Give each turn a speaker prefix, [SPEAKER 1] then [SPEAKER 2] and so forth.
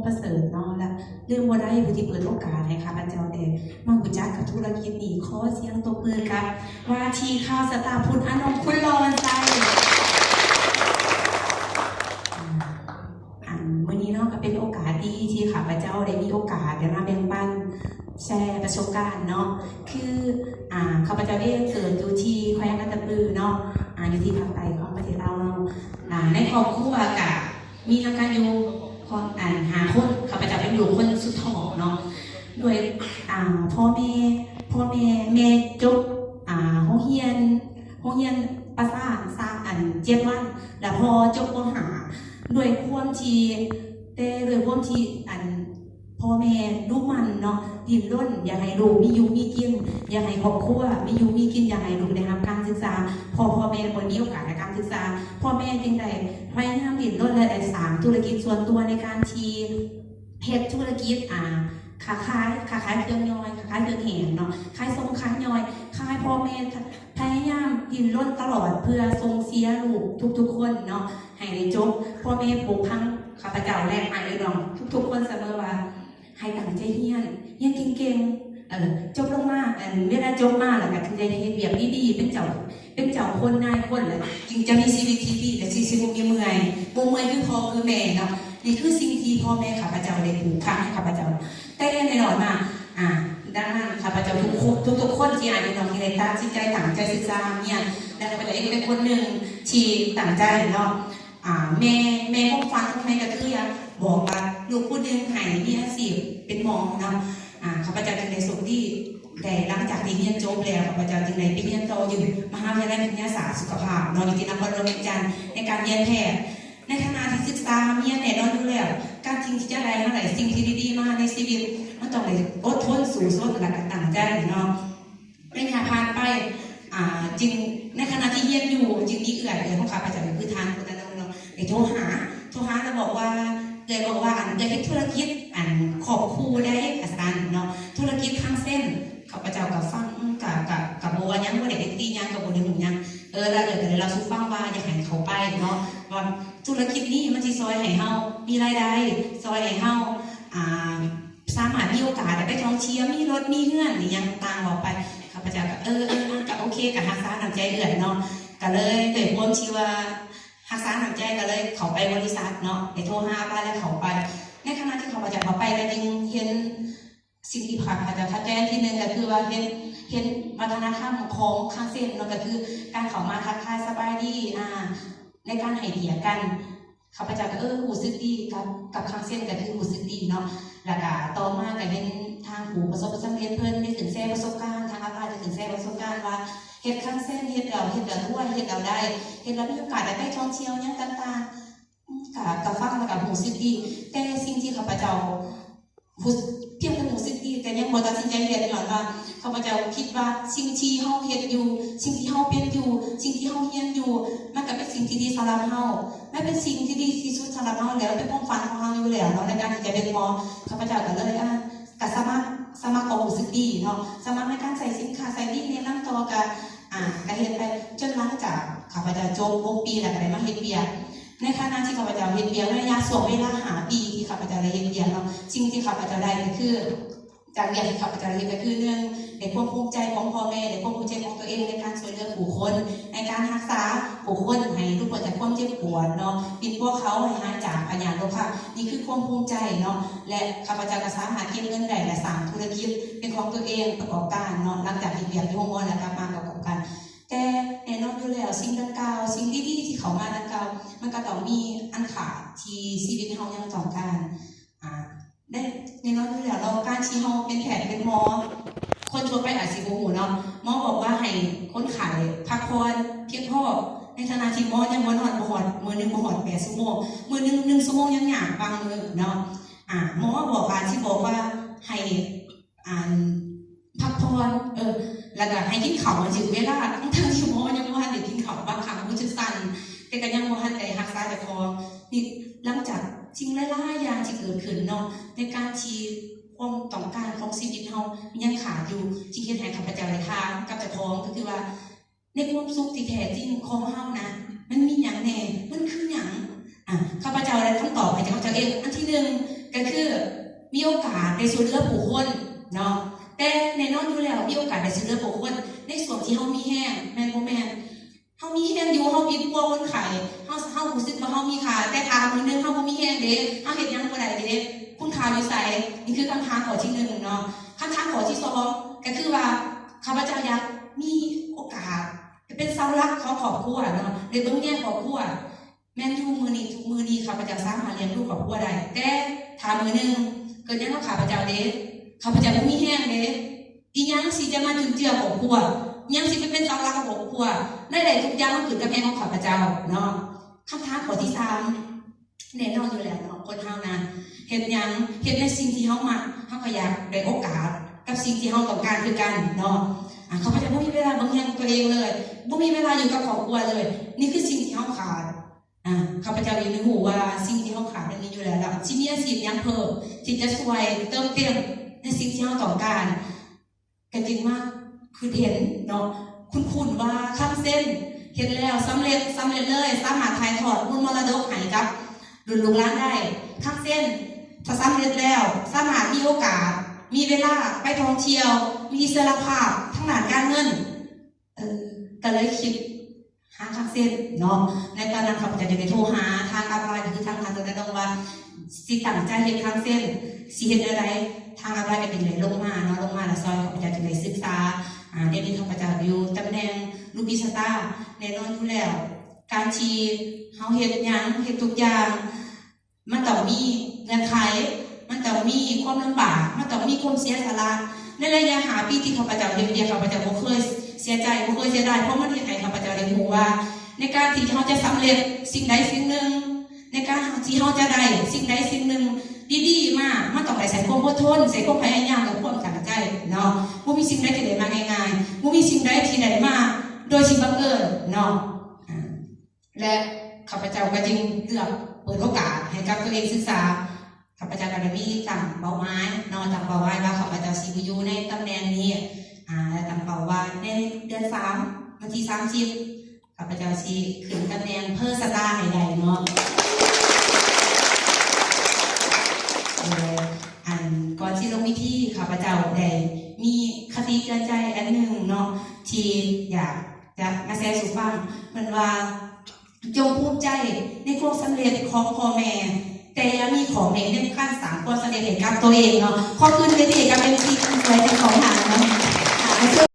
[SPEAKER 1] ประเสริฐเนาะและเรื่องว่าได้ผู้ที่เปิดโอกาสให้ข้าพเจ้าได้มารู้จักกับธุรกิจนี้ขอเสียงตบมือกับว่าที่ข้าวสตาร์พุทธอนงคุณรอนใจวันนี้เนาะก็เป็นโอกาสดีที่ข้าพเจ้าได้มีโอกาสได้มาแบ่งปันแชร์ประสบการณ์เนาะคือข้าพเจ้าเองเกิดอยู่ที่แขวงกันตะปือเนาะอยู่ที่ภาคใต้ของประเทศเราเนาะในครอบครัวกับมีทางการอยู่หาคนข้าพเจ้าเป็นอยู่คนสุดท้องเนาะโดยพ่อแม่จบโรงเรียนภาษา7 วันแล้วพอจบมหาด้วยความที่พ่อแม่ลูกมันเนาะดิ้นรนอยากให้ลูกมีอยู่มีกินอยากให้ครอบครัวมีอยู่มีกินอยากให้ลูกได้รับการศึกษาพ่อแม่คนมีโอกาสในการศึกษาพ่อแม่จึงได้พยายามดิ้นรนและได้สร้างธุรกิจส่วนตัวในการที่เฮ็ดธุรกิจค้าขายเครื่องย่อยค้าขายเครื่องแห้งเนาะขายส่งขายย่อยขายพ่อแม่พยายามดิ้นรนตลอดเพื่อส่งเสียลูกทุกคนเนาะให้ได้จบพ่อแม่ปลูกพังข้าพเจ้าแรกมาเลยน้องทุกคนเสมอว่าให้ตั้งใจเรียนเก่งๆจบลงมาเวลาจบมาแล้วก็ถึงจะได้เฮ็ดเวียกดีๆเป็นเจ้าคนนายคนแล้วจึงจะมีชีวิตที่ดีและชีวิตบ่มีเมื่อยคือพ่อคือแม่เนาะนี่คือสิ่งที่พ่อแม่ข้าพเจ้าได้ปลูกฝังให้ข้าพเจ้าแต่แน่นอนมาดังนั้นข้าพเจ้าทุกคนที่อ่านน้องที่ได้ตั้งใจตั้งใจศึกษาเนี่ยและข้าพเจ้าเองเป็นคนหนึ่งที่ตั้งใจเนาะแม่ของฟังทำไมก็คือบอกว่าลูกผู้หนึ่งให้มีอาชีพเป็นหมอเนาะข้าพเจ้าจึงได้ส่งที่แต่หลังจากที่เรียนจบแล้วข้าพเจ้าจึงได้ไปเรียนต่ออยู่มหาวิทยาลัยวิทยาศาสตร์สุขภาพนอยู่ที่นครหลวงเวียงจันทร์ในการเรียนแพทย์ในขณะที่ศึกษาเรียนแน่นอนอยู่แล้วการจริงที่จะได้มาหลายสิ่งที่ดีๆมาในชีวิตมันต้องได้อดทนสู้สดและตั้งใจเนาะในงานผ่านไปจริงในขณะที่เรียนอยู่จริงมีเอื่อยของข้าพเจ้าคือทางคนนั้นเนาะไอ้โทรหาแล้วบอกว่าเลยเฮ็ดธุรกิจขอบครูได้อาจารย์เนาะธุรกิจทางเส้นข้าพเจ้ากับฟังกับโบว่ายังบ่ได้ตียังกับโบได้หมู่ยังแล้วเลยเราสู้ฟังว่าอยากให้เขาไปเนาะว่าธุรกิจนี้มันสิซอยให้เฮามีรายได้ซอยให้เฮาสามารถมีโอกาสได้ไปท่องเที่ยวมีรถมีเฮือนนี่ยังต่างออกไปข้าพเจ้าก็ก็โอเคกับรักษาน้ำใจเอื้อยเนาะก็เลยเกิดความที่ว่ารักษาน้ำใจก็เลยเข้าไปบริษัทเนาะไปโทรหาบ้านแล้วเข้าไปในขณะที่ข้าพเจ้าเข้าไปก็จึงเห็นสิ่งที่ข้าพเจ้าทัดแจ้งที่หนึ่งก็คือว่าเห็นวัฒนธรรมของข้างเส้นเนาะก็คือการเข้ามาทักทายสบายดีในการให้เกียรติกันข้าพเจ้าก็รู้สึกดีกับข้างเส้นก็คือรู้สึกดีเนาะแล้วก็ต่อมาก็เห็นทางผู้ประสบความสำเร็จเพิ่นได้ถึงแชร์ประสบการณ์ทางอาจารย์ได้ถึงแชร์ประสบการณ์ว่าเฮ็ดข้างเส้นเฮ็ดเราด้วยเฮ็ดเราได้เฮ็ดเรามีโอกาสได้ไปท่องเที่ยวยังต่างๆกับฟังแล้วก็รู้สึกดีแต่สิ่งที่ข้าพเจ้าเพียงแต่รู้สึกดีแต่ยังบ่ตัดสินใจเฮ็ดย้อนว่าข้าพเจ้าคิดว่าสิ่งที่เฮาเฮ็ดอยู่สิ่งที่เฮาเป็นอยู่สิ่งที่เฮาเรียนอยู่มันก็เป็นสิ่งที่ดีสำหรับเฮาไม่เป็นสิ่งที่ดีที่สุดสำหรับเฮาแล้วเป็นความฝันของเฮาอยู่แล้วเนาะในการที่จะเป็นหมอข้าพเจ้าก็เลยก็สมัครก็รู้สึกดีเนาะสมัครในการใส่สินค้าใส่ดีในน้ำต่อก็เฮ็ดไปจนหลังจากข้าพเจ้าจบ6 ปีแล้วก็ได้มาเฮ็ดเวียกในขณะที่ข้าพเจ้าเฮ็ดเวียกระยะช่วงเวลา5 ปีที่ข้าพเจ้าได้เฮ็ดเวียกเนาะสิ่งที่ข้าพเจ้าได้ก็คือจากเรียนที่ข้าพเจ้าเฮ็ดก็คือเรื่องในความภูมิใจของพ่อแม่ในความภูมิใจของตัวเองในการช่วยเหลือผู้คนในการรักษาผู้คนให้ทุกคนจากความเจ็บปวดเนาะปิดพวกเขาให้หายจากพยาธิโรคค่ะนี่คือความภูมิใจเนาะและข้าพเจ้าก็สามารถเก็บเงินได้และสร้างธุรกิจเป็นของตัวเองประกอบการเนาะหลังจากที่เรียนที่โรงเรียนแล้วกลับมาประกอบการแต่แน่นอนอยู่แล้วสิ่งดังกล่าวสิ่งดีๆที่เขามาดังกล่าวมันก็ต้องมีอันขาดที่ชีวิตเรายังต้องการได้แน่นอนอยู่แล้วเราการที่เราเป็นแพทย์เป็นหมอคนทั่วไปอาจสิบ่ฮู้เนาะหมอบอกว่าให้คนไข้พักผ่อนเพียงพอในขณะที่หมอยังบ่นอนบ่ฮอดมื้อนึงบ่ฮอด8 ชั่วโมงมื้อนึง1 ชั่วโมงยังยากบางมื้อเนาะหมอบอกว่าให้พักผ่อนแล้วก็ให้กินข้าวถึงเวลาทั้งที่หมอยังบ่ทันได้กินข้าวบางครั้งรู้สึกสั่นแต่ก็ยังบ่ทันได้รักษาเจ้าของนี่หลังจากสิ่งหลายๆอย่างที่เกิดขึ้นเนาะในการที่ความต้องการของชีวิตเฮายังขาดอยู่ที่เฮ็ดให้ข้าพเจ้าได้ทางกับเจ้าของก็คือว่าในความสุขที่แท้จริงของเฮานะมันมีหยังแน่มันคือหยังข้าพเจ้าได้คำตอบให้เจ้าเองอันที่1 ก็คือมีโอกาสได้ช่วยเหลือผู้คนเนาะแต่ในนอนอยู่แล้วมีโอกาสได้ช่วยเหลือผู้คนในส่วนที่เฮามีแห้งแม่นบ่แม่นเฮามีแห้งอยู่เฮามีกลัวคนไข้เฮารู้สึกว่าเฮามีค่าแต่ถ้ามื้อนึงเฮาบ่มีแห้งเด้เฮาเฮ็ดหยังบ่ได้เด้คุณค่าอยู่ไสนี่คือคำถามข้อที่1เนาะคำถามข้อที่2ก็คือว่าข้าพเจ้าอยากมีโอกาสเป็นเสาหลักของครอบครัวเนาะในเบื้องแง่ครอบครัวแม่นอยู่มือนี้ทุกมือนี้ข้าพเจ้าสามารถเลี้ยงลูกครอบครัวได้แต่ถ้ามือหนึ่งเกิดยังกับข้าพเจ้าเด้ข้าพเจ้าบ่มีแห้งเด้อีหยังสิจะมาจุนเจือครอบครัวยังสิไปเป็นเสาหลักของครอบครัวได้ทุกอย่างมันขึ้นกับแม่ของข้าพเจ้าเนาะคำถามข้อที่3แน่นอนอยู่แล้วเนาะคนเฮานะเฮ็ดหยังเฮ็ดในสิ่งที่เฮามักเฮาก็อยากได้โอกาสกับสิ่งที่เฮาต้องการคือกันเนาะข้าพเจ้าบ่มีเวลาบางอย่างตัวเองเลยบ่มีเวลาอยู่กับครอบครัวเลยนี่คือสิ่งที่เฮาขาดข้าพเจ้ายังไม่รู้ว่าสิ่งที่เฮาขาดอันนี้อยู่แล้วล่ะสิมีอาชีพหยังเพิ่มที่จะช่วยเติมเต็มในสิ่งที่เฮาต้องการก็จริงมากคือเห็นเนาะคุ้นๆว่าข้ามเส้นเห็นแล้วสำเร็จเลยสามารถถ่ายทอดบุญมรดกให้กับรุ่นลูกหลานได้ข้ามเส้นถ้าสำเร็จแล้วสามารถมีโอกาสมีเวลาไปท่องเที่ยวมีอิสรภาพทั้งด้านการเงินก็เลยคิดหาข้ามเส้นเนาะในตอนนั้นข้าพเจ้าจะได้โทรหาทางอัพไลน์คือทางตรงนั้นว่าสิตั้งใจเฮ็ดข้ามเส้นสิเฮ็ดอะไรทางอัพไลน์ก็เป็นเลยลงมาเนาะลงมาแล้วซอยข้าพเจ้าจะได้ศึกษาเดี๋ยวนี้ข้าพเจ้าอยู่ตำแหน่งลูกพิสตาแน่นอนอยู่แล้วการที่เฮาเฮ็ดหยังเฮ็ดทุกอย่างมันต้องมีเงื่อนไขมันต้องมีความลำบากมันต้องมีความเสียสละในระยะ5 ปีที่ข้าพเจ้าเรียนข้าพเจ้าบ่เคยเสียใจบ่เคยเสียดายเพราะมันเฮ็ดให้ข้าพเจ้าได้รู้ว่าในการที่เฮาจะสำเร็จสิ่งใดสิ่งหนึ่งในการที่เฮาจะได้สิ่งใดสิ่งหนึ่งดีๆมามันต้องได้ใส่ความอดทนใส่ความพยายามกับความตั้งใจเนาะบ่มีสิ่งใดที่ได้มาง่ายๆบ่มีสิ่งใดที่ได้มาโดยสิบังเอิญเนาะและข้าพเจ้าก็จึงเลือกเปิดโอกาสให้กับตัวเองศึกษาข้าพเจ้าก็ได้มีตั้งเป้าหมายนอนตั้งเป้าหมายว่าข้าพเจ้าสิอยู่ในตำแหน่งนี้และตั้งเป้าว่าในเดือน3วันที่30ข้าพเจ้าสิขึ้นตำแหน่งเพอร์สตาร์ให้ได้เนาะก่อนที่ลงพิธีข้าพเจ้าได้มีคติเตือนใจอันหนึ่งเนาะที่อยากจะมาแชร์สู่ฟังมันว่าจงภูมิใจในความสำเร็จของพ่อแม่แต่อย่ามีของในเรื่องขั้นสามความสำเร็จให้กับตัวเองเนาะขอคืนเวทีกับเป็นที่สวยของหางเนาะ